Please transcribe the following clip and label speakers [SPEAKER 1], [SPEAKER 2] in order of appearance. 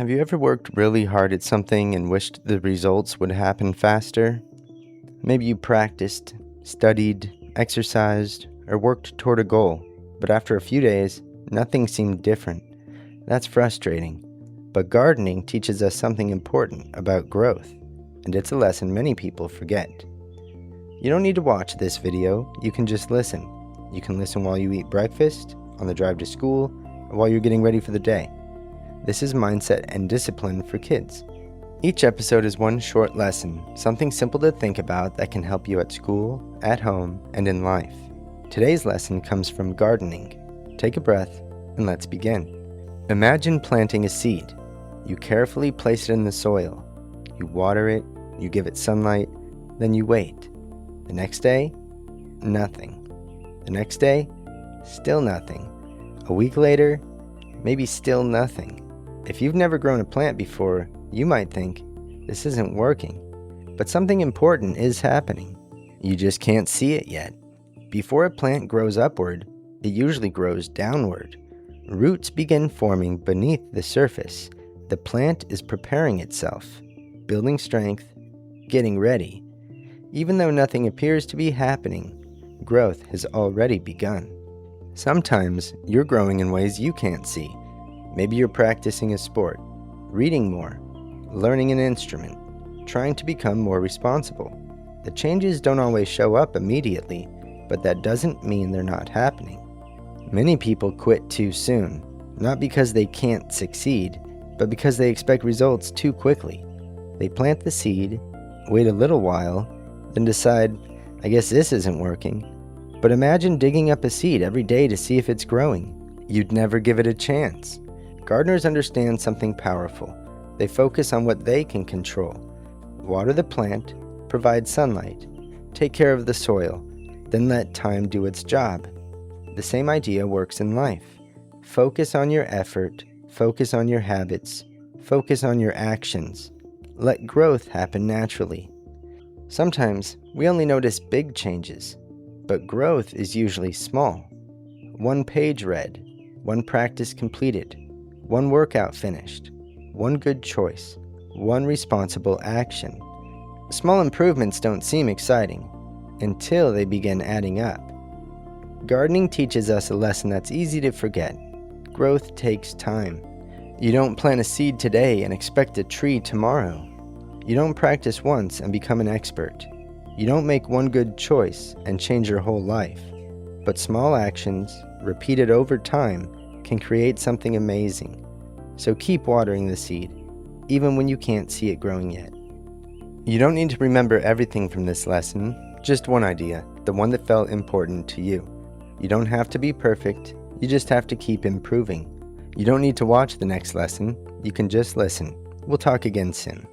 [SPEAKER 1] Have you ever worked really hard at something and wished the results would happen faster? Maybe you practiced, studied, exercised, or worked toward a goal, but after a few days, nothing seemed different. That's frustrating. But gardening teaches us something important about growth, and it's a lesson many people forget. You don't need to watch this video, you can just listen. You can listen while you eat breakfast, on the drive to school, or while you're getting ready for the day. This is Mindset and Discipline for Kids. Each episode is one short lesson, something simple to think about that can help you at school, at home, and in life. Today's lesson comes from gardening. Take a breath and let's begin. Imagine planting a seed. You carefully place it in the soil. You water it, you give it sunlight, then you wait. The next day, nothing. The next day, still nothing. A week later, maybe still nothing. If you've never grown a plant before, you might think, this isn't working. But something important is happening. You just can't see it yet. Before a plant grows upward, it usually grows downward. Roots begin forming beneath the surface. The plant is preparing itself, building strength, getting ready. Even though nothing appears to be happening, growth has already begun. Sometimes you're growing in ways you can't see. Maybe you're practicing a sport, reading more, learning an instrument, trying to become more responsible. The changes don't always show up immediately, but that doesn't mean they're not happening. Many people quit too soon, not because they can't succeed, but because they expect results too quickly. They plant the seed, wait a little while, then decide, I guess this isn't working. But imagine digging up a seed every day to see if it's growing. You'd never give it a chance. Gardeners understand something powerful. They focus on what they can control. Water the plant, provide sunlight, take care of the soil, then let time do its job. The same idea works in life. Focus on your effort, focus on your habits, focus on your actions. Let growth happen naturally. Sometimes we only notice big changes, but growth is usually small. One page read, one practice completed, one workout finished, one good choice, one responsible action. Small improvements don't seem exciting until they begin adding up. Gardening teaches us a lesson that's easy to forget. Growth takes time. You don't plant a seed today and expect a tree tomorrow. You don't practice once and become an expert. You don't make one good choice and change your whole life. But small actions, repeated over time, can create something amazing. So keep watering the seed, even when you can't see it growing yet. You don't need to remember everything from this lesson, just one idea, the one that felt important to you. You don't have to be perfect, you just have to keep improving. You don't need to watch the next lesson, you can just listen. We'll talk again soon.